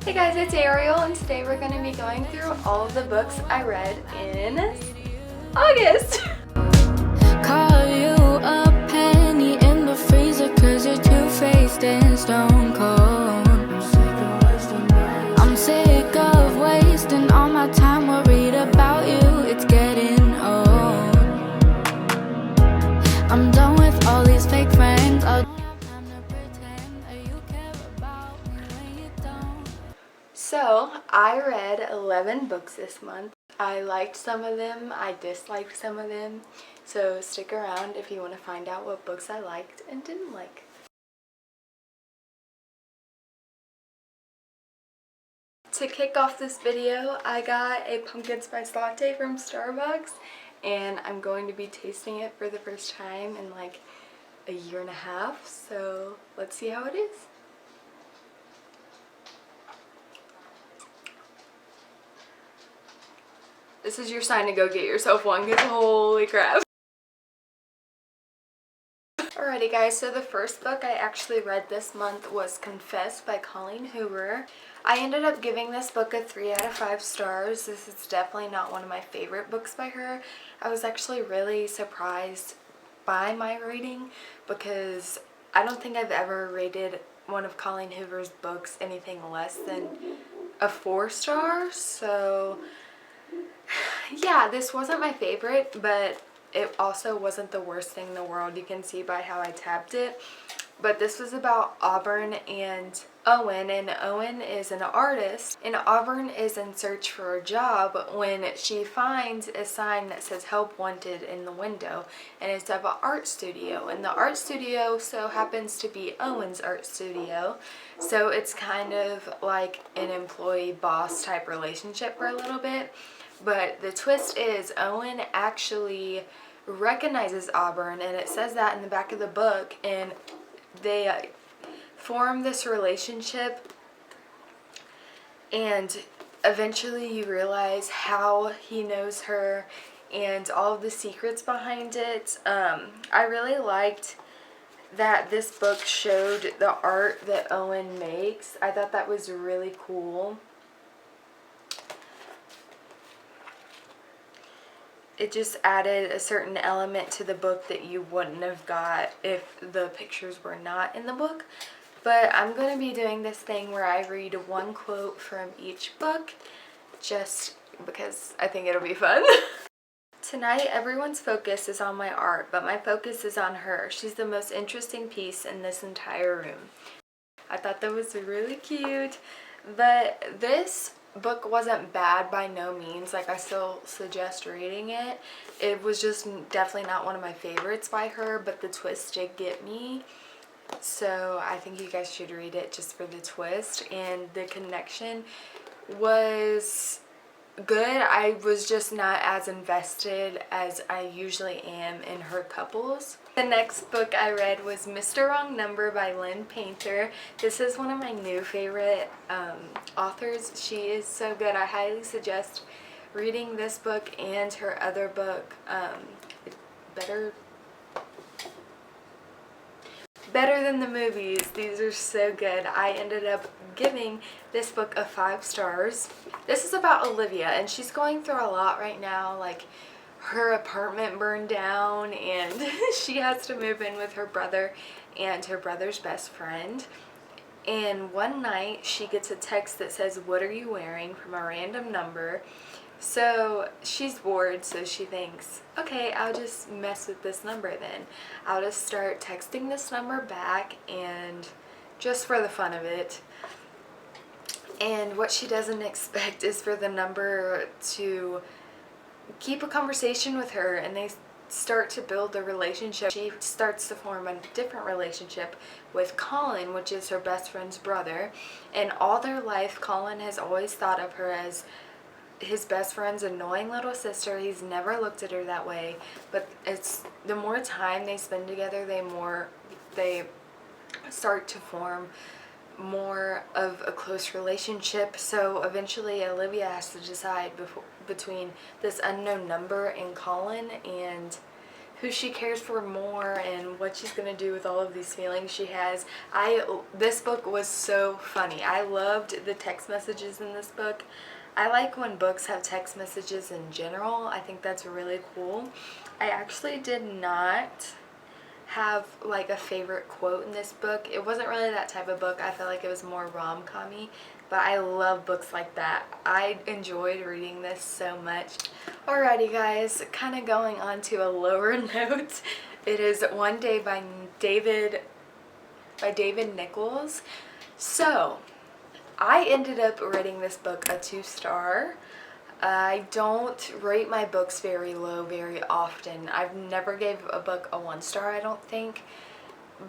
Hey guys, it's Ariel, and today we're going to be going through all of the books I read in August. Call you a penny in the freezer cause you're two-faced and stone cold. I'm sick of wasting all my time worried about you, it's getting old. I'm done with all these fake friends. I don't have time to pretend that you care about me when you don't. So, I read 11 books this month. I liked some of them, I disliked some of them, so stick around if you want to find out what books I liked and didn't like. To kick off this video, I got a pumpkin spice latte from Starbucks, and I'm going to be tasting it for the first time in like a year and a half, so let's see how it is. This is your sign to go get yourself one, because holy crap. Alrighty guys, so the first book I actually read this month was Confess by Colleen Hoover. I ended up giving this book a 3 out of 5 stars. This is definitely not one of my favorite books by her. I was actually really surprised by my rating because I don't think I've ever rated one of Colleen Hoover's books anything less than a 4 star. So yeah, this wasn't my favorite, but it also wasn't the worst thing in the world. You can see by how I tabbed it. But this was about Auburn and Owen, and Owen is an artist, and Auburn is in search for a job when she finds a sign that says "Help Wanted" in the window, and it's of an art studio, and the art studio so happens to be Owen's art studio, so it's kind of like an employee-boss type relationship for a little bit. But the twist is Owen actually recognizes Auburn, and it says that in the back of the book, and they form this relationship, and eventually you realize how he knows her and all of the secrets behind it. I really liked that this book showed the art that Owen makes. I thought that was really cool. It just added a certain element to the book that you wouldn't have got if the pictures were not in the book. But I'm going to be doing this thing where I read one quote from each book just because I think it'll be fun. Tonight, everyone's focus is on my art, but my focus is on her. She's the most interesting piece in this entire room. I thought that was really cute, but this book wasn't bad by no means. Like, I still suggest reading it. It was just definitely not one of my favorites by her, but the twist did get me. So I think you guys should read it just for the twist, and the connection was good. I was just not as invested as I usually am in her couples. The next book I read was Mr. Wrong Number by Lynn Painter. This is one of my new favorite authors. She is so good. I highly suggest reading this book and her other book, Better Than the Movies. These are so good. I ended up giving this book a 5 stars. This is about Olivia, and she's going through a lot right now. Like, her apartment burned down, and she has to move in with her brother and her brother's best friend. And one night, she gets a text that says, "What are you wearing?" from a random number. So she's bored, so she thinks, okay, I'll just mess with this number then. I'll just start texting this number back, and just for the fun of it. And what she doesn't expect is for the number to keep a conversation with her, and they start to build a relationship. She starts to form a different relationship with Colin, which is her best friend's brother. And all their life, Colin has always thought of her as his best friend's annoying little sister. He's never looked at her that way, but it's the more time they spend together, they start to form more of a close relationship. So eventually Olivia has to decide between this unknown number and Colin, and who she cares for more and what she's gonna do with all of these feelings she has. This book was so funny. I loved the text messages in this book. I like when books have text messages in general. I think that's really cool. I actually did not have like a favorite quote in this book. It wasn't really that type of book. I felt like it was more rom-com-y, but I love books like that. I enjoyed reading this so much. Alrighty guys, kind of going on to a lower note. It is One Day by David Nichols. So I ended up rating this book a 2-star. I don't rate my books very low very often. I've never gave a book a 1-star, I don't think.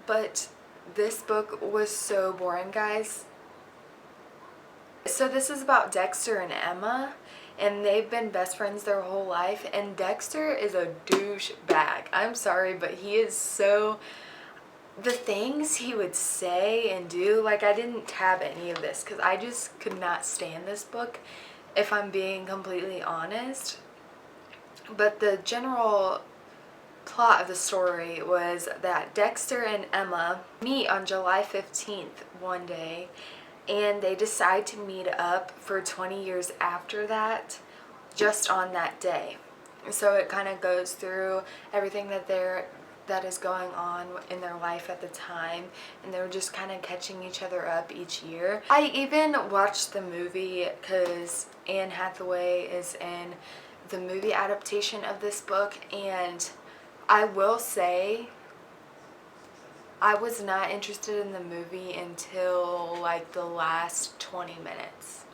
But this book was so boring, guys. So this is about Dexter and Emma, and they've been best friends their whole life, and Dexter is a douchebag. I'm sorry, but he is so... The things he would say and do, like, I didn't tab any of this because I just could not stand this book, if I'm being completely honest. But the general plot of the story was that Dexter and Emma meet on July 15th one day, and they decide to meet up for 20 years after that, just on that day. So it kind of goes through everything that is going on in their life at the time, and they were just kind of catching each other up each year. I even watched the movie because Anne Hathaway is in the movie adaptation of this book, and I will say I was not interested in the movie until like the last 20 minutes.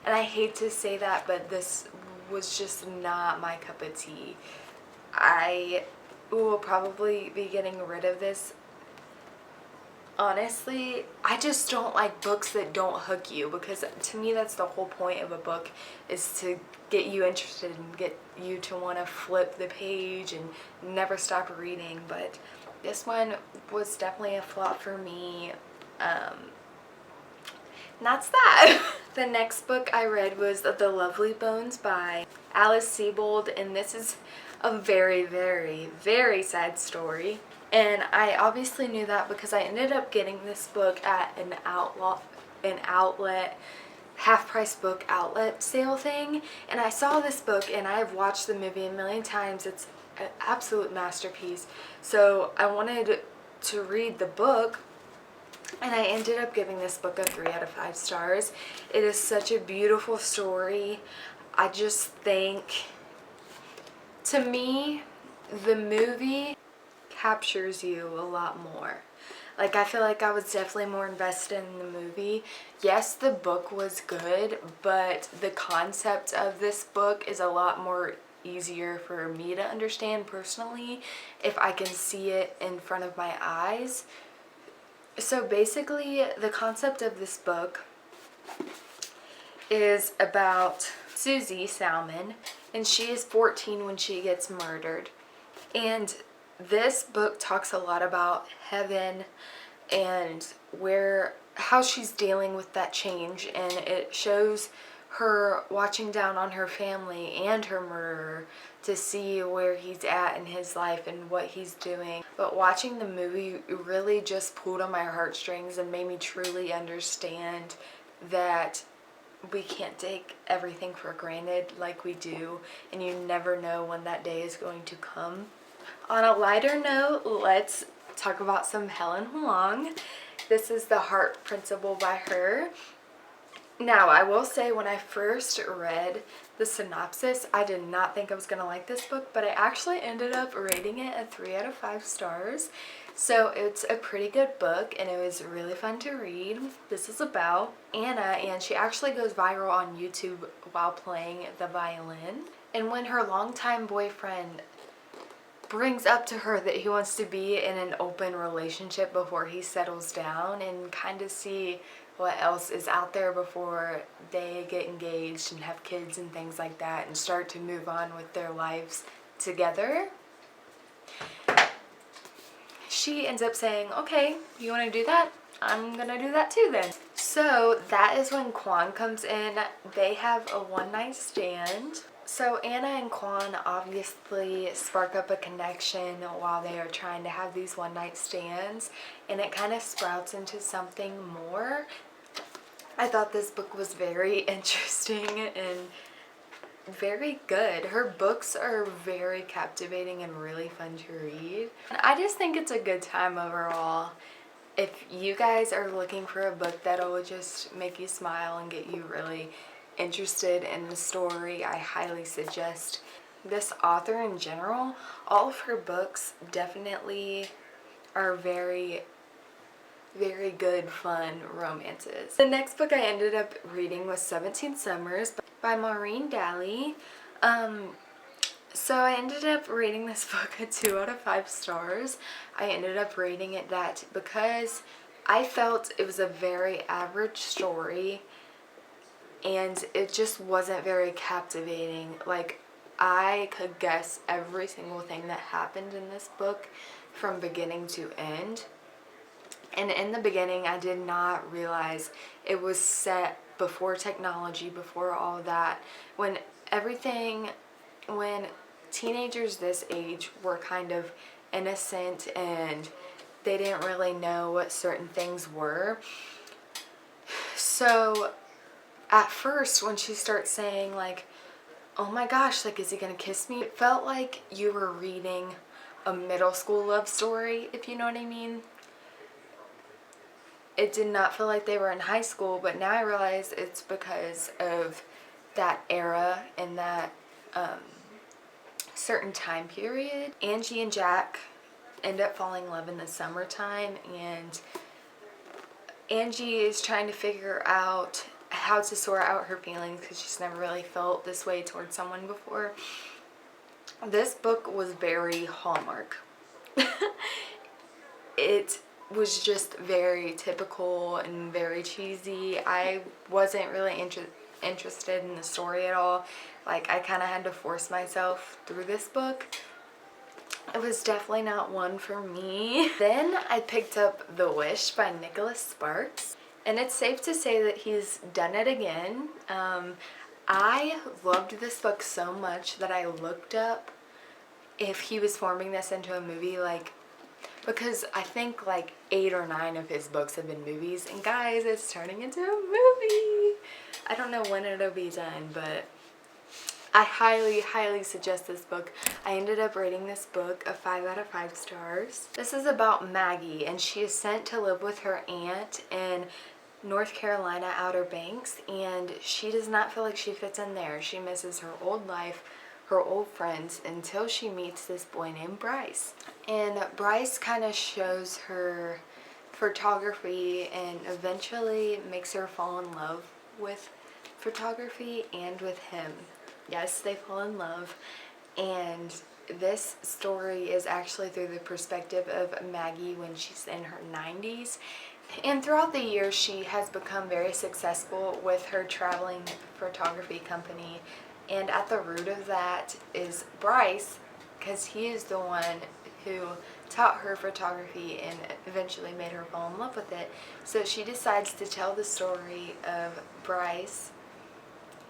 And I hate to say that, but this was just not my cup of tea. I will probably be getting rid of this. Honestly, I just don't like books that don't hook you, because to me that's the whole point of a book, is to get you interested and get you to want to flip the page and never stop reading. But this one was definitely a flop for me. And that's that. The next book I read was The Lovely Bones by Alice Sebold, and this is a very, very, very sad story. And I obviously knew that because I ended up getting this book at an outlet, half-price book outlet sale thing. And I saw this book, and I've watched the movie a million times. It's an absolute masterpiece. So I wanted to read the book, and I ended up giving this book a 3 out of 5 stars. It is such a beautiful story. I just think, to me, the movie captures you a lot more. Like, I feel like I was definitely more invested in the movie. Yes, the book was good, but the concept of this book is a lot more easier for me to understand personally if I can see it in front of my eyes. So basically, the concept of this book is about Susie Salmon, and she is 14 when she gets murdered. And this book talks a lot about heaven and how she's dealing with that change, and it shows her watching down on her family and her murderer to see where he's at in his life and what he's doing. But watching the movie really just pulled on my heartstrings and made me truly understand that we can't take everything for granted like we do, and you never know when that day is going to come. On a lighter note, let's talk about some Helen Huang. This is The Heart Principle by her. Now, I will say, when I first read the synopsis, I did not think I was going to like this book, but I actually ended up rating it a 3 out of 5 stars. So it's a pretty good book, and it was really fun to read. This is about Anna, and she actually goes viral on YouTube while playing the violin. And when her longtime boyfriend brings up to her that he wants to be in an open relationship before he settles down and kind of see what else is out there before they get engaged and have kids and things like that and start to move on with their lives together, she ends up saying, okay, you want to do that? I'm gonna do that too then. So that is when Quan comes in. They have a one-night stand. So Anna and Quan obviously spark up a connection while they are trying to have these one night stands, and it kind of sprouts into something more. I thought this book was very interesting and very good. Her books are very captivating and really fun to read. I just think it's a good time overall. If you guys are looking for a book that'll just make you smile and get you really interested in the story, I highly suggest this author in general. All of her books definitely are very good, fun romances. The next book I ended up reading was 17 Summers by Maureen Daly. So I ended up rating this book a 2 out of 5 stars. I ended up rating it that because I felt it was a very average story and it just wasn't very captivating. Like, I could guess every single thing that happened in this book from beginning to end. And in the beginning, I did not realize it was set before technology, before all of that. When teenagers this age were kind of innocent and they didn't really know what certain things were. So at first, when she starts saying like, oh my gosh, like, is he gonna kiss me? It felt like you were reading a middle school love story, if you know what I mean. It did not feel like they were in high school, but now I realize it's because of that era and that certain time period. Angie and Jack end up falling in love in the summertime, and Angie is trying to figure out how to sort out her feelings because she's never really felt this way towards someone before. This book was very Hallmark. It was just very typical and very cheesy. I wasn't really interested in the story at all. Like, I kind of had to force myself through this book. It was definitely not one for me. Then I picked up The Wish by Nicholas Sparks, and it's safe to say that he's done it again. I loved this book so much that I looked up if he was forming this into a movie, like, because I think like 8 or 9 of his books have been movies, and guys, it's turning into a movie. I don't know when it'll be done, but I highly suggest this book. I ended up rating this book a 5 out of 5 stars. This is about Maggie, and she is sent to live with her aunt in North Carolina Outer Banks, and she does not feel like she fits in there. She misses her old life, her old friends, until she meets this boy named Bryce. And Bryce kind of shows her photography and eventually makes her fall in love with photography and with him. Yes, they fall in love, and this story is actually through the perspective of Maggie when she's in her 90s. And throughout the years, she has become very successful with her traveling photography company. And at the root of that is Bryce, because he is the one who taught her photography and eventually made her fall in love with it. So she decides to tell the story of Bryce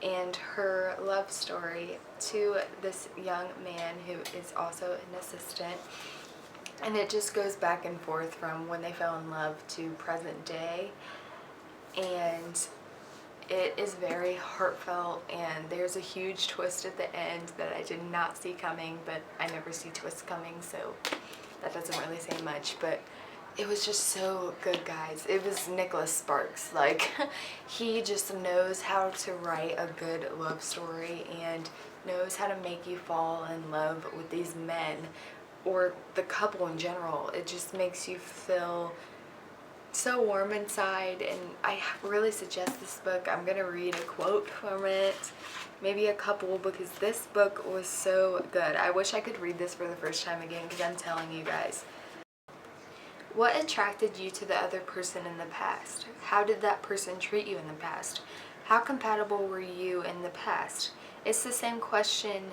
and her love story to this young man who is also an assistant. And it just goes back and forth from when they fell in love to present day. And it is very heartfelt, and there's a huge twist at the end that I did not see coming, but I never see twists coming, so that doesn't really say much. But it was just so good, guys. It was Nicholas Sparks. Like, he just knows how to write a good love story and knows how to make you fall in love with these men, or the couple in general. It just makes you feel so warm inside, and I really suggest this book. I'm gonna read a quote from it, maybe a couple, because this book was so good. I wish I could read this for the first time again, because I'm telling you guys. What attracted you to the other person in the past? How did that person treat you in the past? How compatible were you in the past? It's the same question.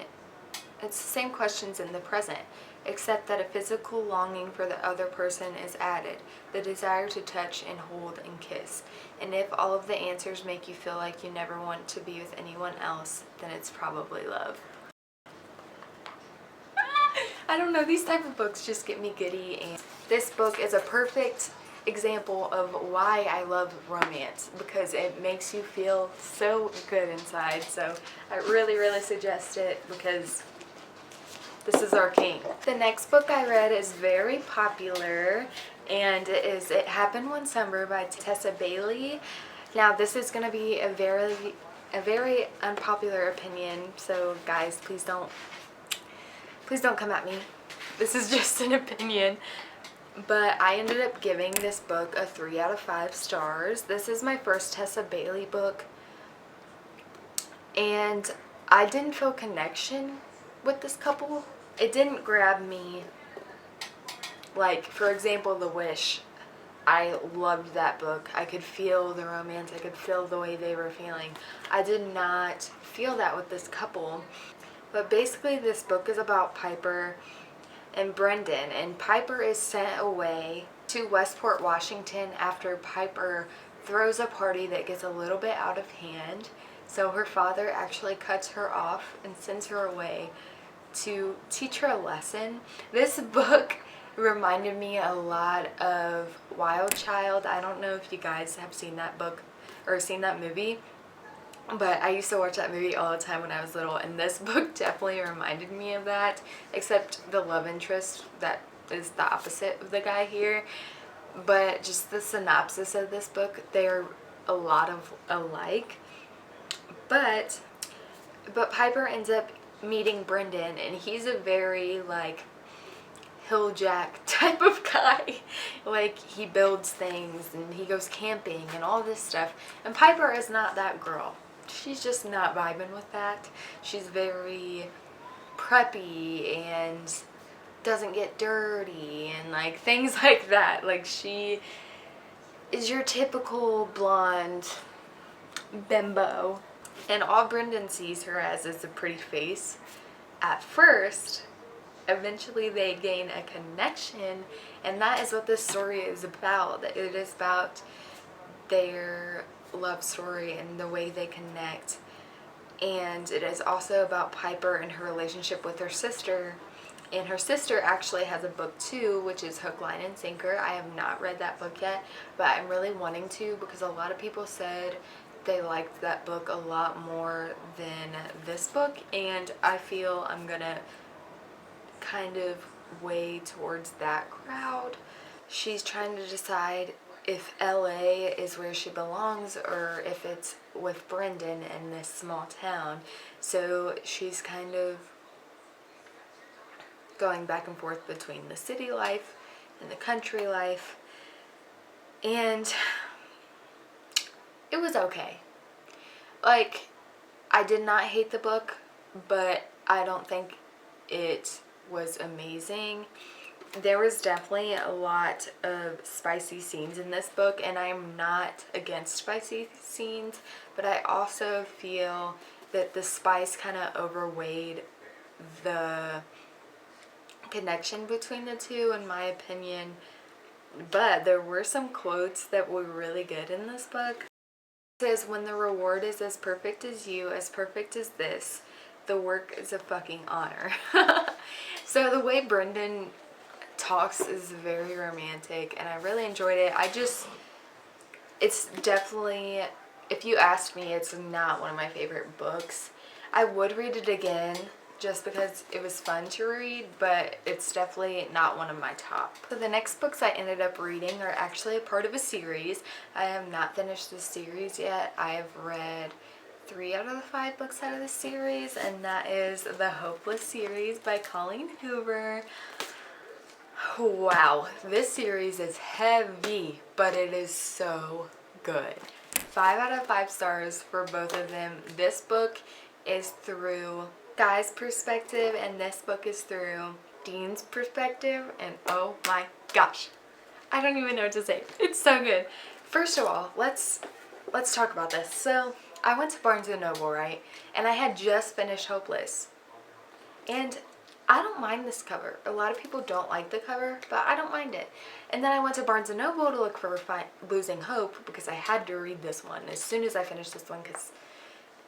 It's the same questions in the present. except that a physical longing for the other person is added, the desire to touch and hold and kiss. And if all of the answers make you feel like you never want to be with anyone else, then it's probably love. I don't know, these type of books just get me giddy, and this book is a perfect example of why I love romance, because it makes you feel so good inside. So I really suggest it, because this is our king. The next book I read is very popular, and It Happened One Summer by Tessa Bailey. Now this is going to be a very unpopular opinion, so guys, please don't come at me. This is just an opinion. But I ended up giving this book a 3 out of 5 stars. This is my first Tessa Bailey book, and I didn't feel connection with this couple. It didn't grab me. Like, for example, The Wish. I loved that book. I could feel the romance. I could feel the way they were feeling. I did not feel that with this couple. But basically this book is about Piper and Brendan, and Piper is sent away to Westport, Washington after Piper throws a party that gets a little bit out of hand. So her father actually cuts her off and sends her away to teach her a lesson. This book reminded me a lot of Wild Child. I don't know if you guys have seen that book or seen that movie, but I used to watch that movie all the time when I was little, and this book definitely reminded me of that, except the love interest that is the opposite of the guy here. But just the synopsis of this book, they're a lot of alike. But Piper ends up meeting Brendan, and he's a very, like, hill jack type of guy. Like, he builds things and he goes camping and all this stuff. And Piper is not that girl. She's just not vibing with that. She's very preppy and doesn't get dirty and like things like that. Like, she is your typical blonde bimbo, and all Brendan sees her as is a pretty face at first. Eventually they gain a connection, and that is what this story is about. It is about their love story and the way they connect. And it is also about Piper and her relationship with her sister. And her sister actually has a book too, which is Hook, Line, and Sinker. I have not read that book yet, but I'm really wanting to, because a lot of people said they liked that book a lot more than this book, and I feel I'm gonna kind of way towards that crowd. She's trying to decide if LA is where she belongs or if it's with Brendan in this small town. So she's kind of going back and forth between the city life and the country life. And it was okay. Like, I did not hate the book, but I don't think it was amazing. There was definitely a lot of spicy scenes in this book, and I'm not against spicy scenes, but I also feel that the spice kind of overweighed the connection between the two, in my opinion. But there were some quotes that were really good in this book. It says, "When the reward is as perfect as you, as perfect as this, the work is a fucking honor." So the way Brendan talks is very romantic, and I really enjoyed it. It's definitely, if you ask me, it's not one of my favorite books. I would read it again just because it was fun to read, but it's definitely not one of my top. So the next books I ended up reading are actually a part of a series. I have not finished this series yet. I have read 3 out of the 5 books out of the series, and that is the Hopeless series by Colleen Hoover. Wow, this series is heavy, but it is so good. 5 out of 5 stars for both of them. This book is through Guy's perspective, and this book is through Dean's perspective, and oh my gosh, I don't even know what to say. It's so good. First of all, let's talk about this. So I went to Barnes & Noble, right? And I had just finished Hopeless. And I don't mind this cover. A lot of people don't like the cover, but I don't mind it. And then I went to Barnes & Noble to look for Losing Hope because I had to read this one as soon as I finished this one, because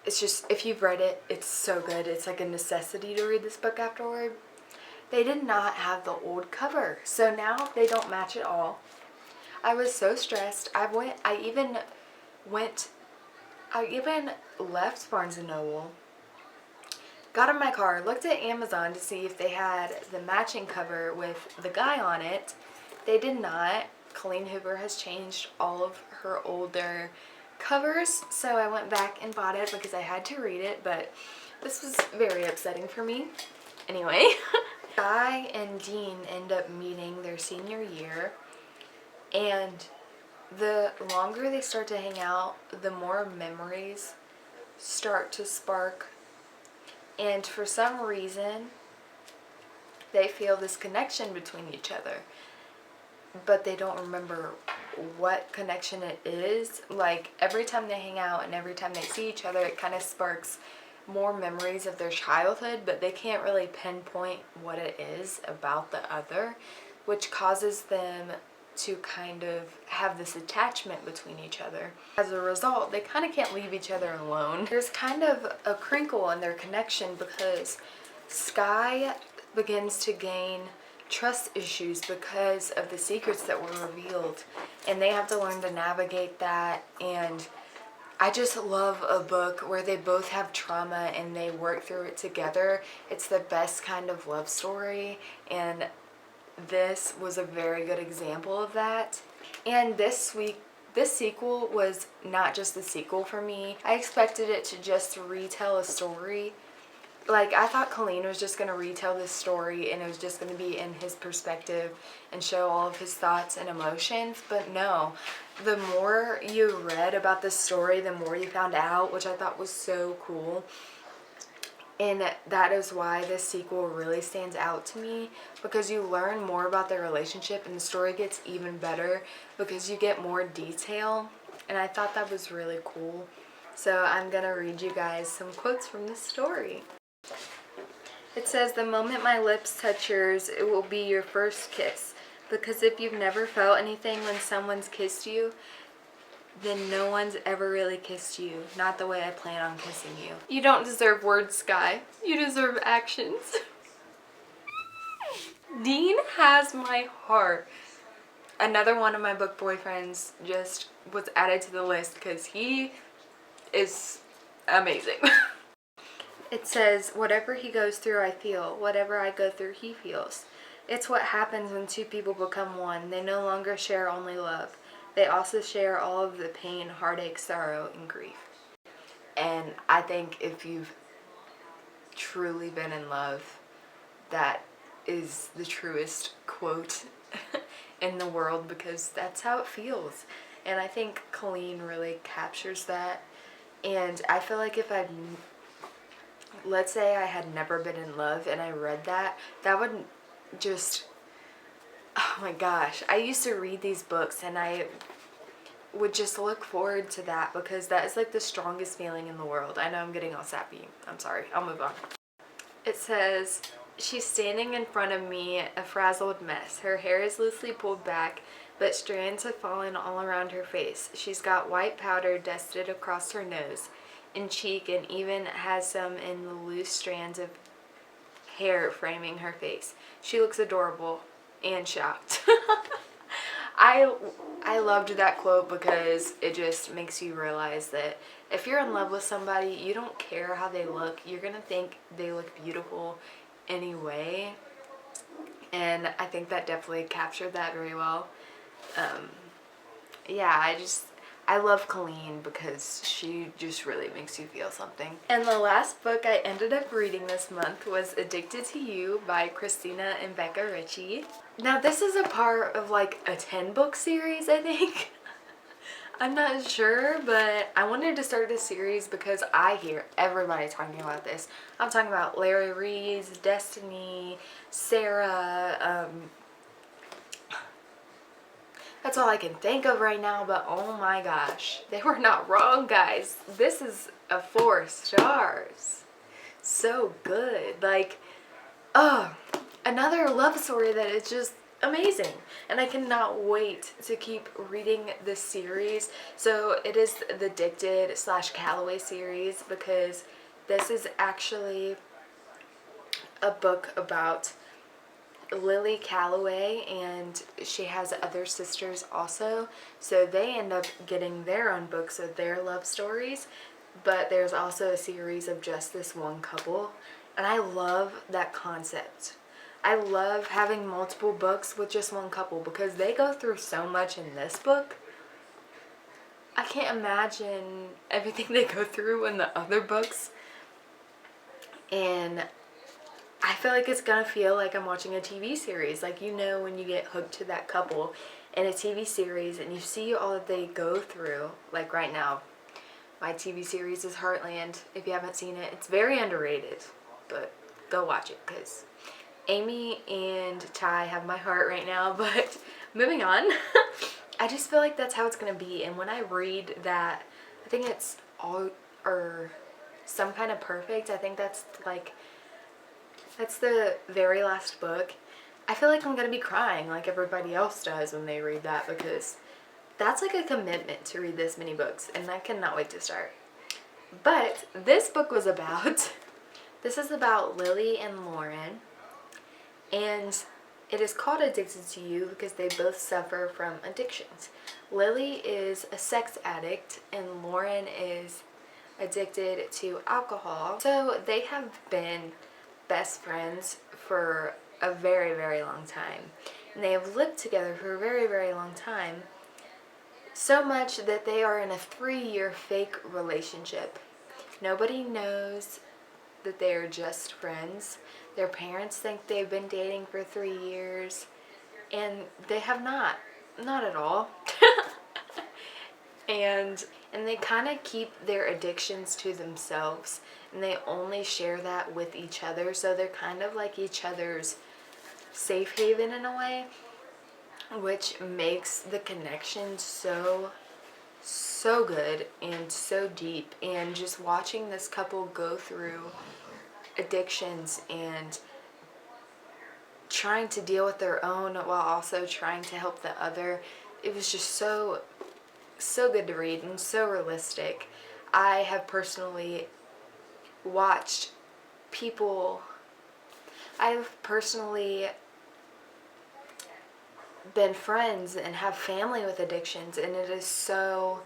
it's just, if you've read it, it's so good. It's like a necessity to read this book afterward. They did not have the old cover, so now they don't match at all. I was so stressed. I even left Barnes & Noble, got in my car, looked at Amazon to see if they had the matching cover with the guy on it. They did not. Colleen Hoover has changed all of her older covers, so I went back and bought it because I had to read it, but this was very upsetting for me. Anyway, Guy and Dean end up meeting their senior year, and the longer they start to hang out, the more memories start to spark. And for some reason, they feel this connection between each other, but they don't remember what connection it is. Like, every time they hang out and every time they see each other, it kind of sparks more memories of their childhood, but they can't really pinpoint what it is about the other, which causes them to kind of have this attachment between each other. As a result, they kind of can't leave each other alone. There's kind of a crinkle in their connection because Sky begins to gain trust issues because of the secrets that were revealed, and they have to learn to navigate that. And I just love a book where they both have trauma and they work through it together. It's the best kind of love story, and this was a very good example of that. And this sequel was not just the sequel for me. I expected it to just retell a story. Like, I thought Colleen was just going to retell this story and it was just going to be in his perspective and show all of his thoughts and emotions, but no. The more you read about this story, the more you found out, which I thought was so cool. And that is why this sequel really stands out to me, because you learn more about their relationship and the story gets even better because you get more detail. And I thought that was really cool. So I'm going to read you guys some quotes from this story. It says, "The moment my lips touch yours, it will be your first kiss. Because if you've never felt anything when someone's kissed you, then no one's ever really kissed you. Not the way I plan on kissing you." You don't deserve words, Sky. You deserve actions. Dean has my heart. Another one of my book boyfriends just was added to the list because he is amazing. It says, "Whatever he goes through, I feel. Whatever I go through, he feels. It's what happens when two people become one. They no longer share only love. They also share all of the pain, heartache, sorrow, and grief." And I think if you've truly been in love, that is the truest quote in the world, because that's how it feels. And I think Colleen really captures that. And I feel like if let's say I had never been in love and I read that, that would just, oh my gosh. I used to read these books and I would just look forward to that because that is like the strongest feeling in the world. I know I'm getting all sappy. I'm sorry. I'll move on. It says, "She's standing in front of me, a frazzled mess. Her hair is loosely pulled back, but strands have fallen all around her face. She's got white powder dusted across her nose and cheek, and even has some in the loose strands of hair framing her face. She looks adorable and shocked." I loved that quote because it just makes you realize that if you're in love with somebody, you don't care how they look. You're going to think they look beautiful anyway. And I think that definitely captured that very well. Yeah, I love Colleen because she just really makes you feel something. And the last book I ended up reading this month was Addicted to You by Christina and Becca Ritchie. Now this is a part of like a 10-book series, I think. I'm not sure, but I wanted to start this series because I hear everybody talking about this. I'm talking about Larry Reed's, Destiny, Sarah, that's all I can think of right now, but oh my gosh. They were not wrong, guys. This is a 4 stars. So good. Like, Oh, another love story that is just amazing, and I cannot wait to keep reading this series. So it is the Addicted / Calloway series, because this is actually a book about Lily Calloway, and she has other sisters also, so they end up getting their own books of their love stories, but there's also a series of just this one couple, and I love that concept. I love having multiple books with just one couple, because they go through so much in this book. I can't imagine everything they go through in the other books, and I feel like it's gonna feel like I'm watching a TV series. Like, you know, when you get hooked to that couple in a TV series and you see all that they go through. Like right now, my TV series is Heartland. If you haven't seen it, it's very underrated, but go watch it, because Amy and Ty have my heart right now. But moving on, I just feel like that's how it's gonna be. And when I read that, I think it's all or Some Kind of Perfect. I think that's the very last book. I feel like I'm gonna be crying like everybody else does when they read that, because that's like a commitment to read this many books, and I cannot wait to start. But this book was about, this is about Lily and Lauren, and it is called Addicted to You because they both suffer from addictions. Lily is a sex addict and Lauren is addicted to alcohol. So they have been best friends for a very, very long time. And they have lived together for a very, very long time. So much that they are in a 3-year fake relationship. Nobody knows that they are just friends. Their parents think they've been dating for 3 years, and they have not. Not at all. And they kind of keep their addictions to themselves, and they only share that with each other, so they're kind of like each other's safe haven in a way, which makes the connection so good and so deep. And just watching this couple go through addictions and trying to deal with their own while also trying to help the other, it was just so good to read and so realistic. I have personally watched people, I've personally been friends and have family with addictions, and it is so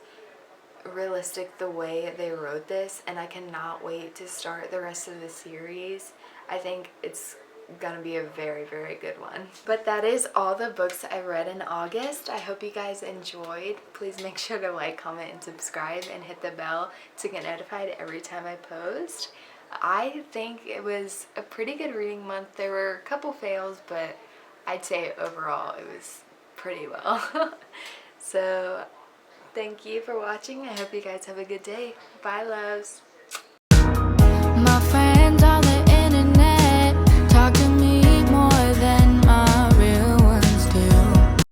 realistic the way they wrote this, and I cannot wait to start the rest of the series. I think it's gonna be a very, very good one. But that is all the books I read in August. I hope you guys enjoyed. Please make sure to like, comment, and subscribe, and hit the bell to get notified every time I post. I think it was a pretty good reading month. There were a couple fails, but I'd say overall it was pretty well. So thank you for watching. I hope you guys have a good day. Bye, loves.